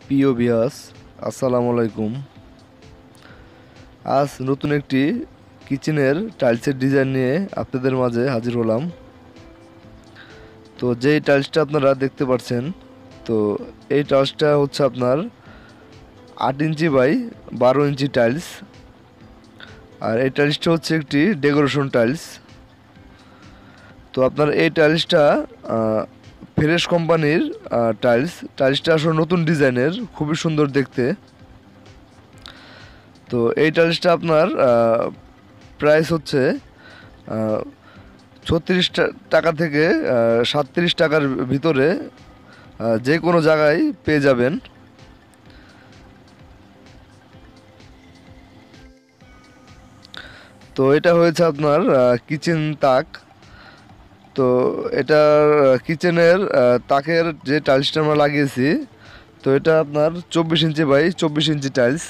প্রিয় ভিউয়ার্স, আসসালামু আলাইকুম। আজ নতুন একটি কিচেনের টাইলসের ডিজাইন নিয়ে আপনাদের মাঝে হাজির হলাম। তো যেই টাইলসটা আপনারা দেখতে পাচ্ছেন, তো এই টাইলসটা হচ্ছে আপনার 8 ইঞ্চি বাই 12 ইঞ্চি টাইলস। আর এই টাইলসটা হচ্ছে একটি ডেকোরেশন টাইলস। তো আপনার এই টাইলসটা ফ্রেশ কোম্পানির টাইলসটা আসলে নতুন ডিজাইনের, খুবই সুন্দর দেখতে। তো এই টাইলসটা আপনার প্রাইস হচ্ছে 36 টাকা থেকে 37 টাকার ভিতরে যে কোনো জায়গায় পেয়ে যাবেন। তো এটা হয়েছে আপনার কিচেন তাক। তো এটা কিচেনের তাকের যে টাইলসটা আমরা লাগিয়েছি, তো এটা আপনার 24 ইঞ্চি বাই 24 ইঞ্চি টাইলস।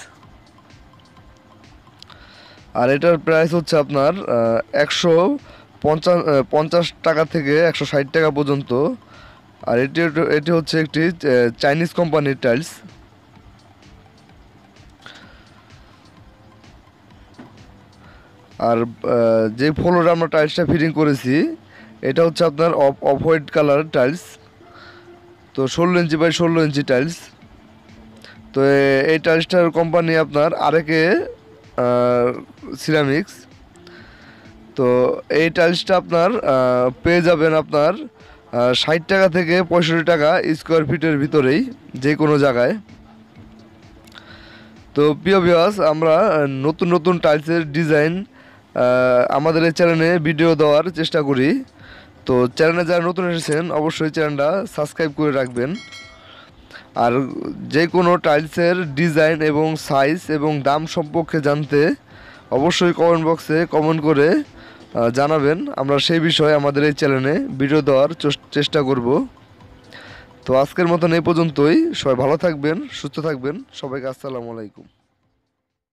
আর এটার প্রাইস হচ্ছে আপনার 150 টাকা থেকে 160 টাকা পর্যন্ত। আর এটি হচ্ছে একটি চাইনিজ কোম্পানির টাইলস। আর যে ফ্লোরে আমরা টাইলসটা ফিটিং করেছি, এটা হচ্ছে আপনার অফ হোয়াইট কালার টাইলস। তো 16 ইঞ্চি বাই 16 ইঞ্চি টাইলস। তো এই টাইলসটার কোম্পানি আপনার আরেকে সিরামিক্স। তো এই টাইলসটা আপনার পেয়ে যাবেন আপনার 60 টাকা থেকে 65 টাকা স্কোয়ার ফিটের ভিতরেই, যে কোনো জায়গায়। তো প্রিয় ভিউয়ার্স, আমরা নতুন নতুন টাইলসের ডিজাইন আমাদের এই চ্যানেলে ভিডিও দেওয়ার চেষ্টা করি। তো চ্যানেলে যারা নতুন এসেছেন, অবশ্যই চ্যানেলটা সাবস্ক্রাইব করে রাখবেন। আর যে কোনো টাইলসের ডিজাইন এবং সাইজ এবং দাম সম্পর্কে জানতে অবশ্যই কমেন্ট বক্সে কমেন্ট করে জানাবেন। আমরা সেই বিষয়ে আমাদের এই চ্যানেলে ভিডিও দেওয়ার চেষ্টা করব। তো আজকের মতন এই পর্যন্তই। সবাই ভালো থাকবেন, সুস্থ থাকবেন। সবাইকে আসসালামু আলাইকুম।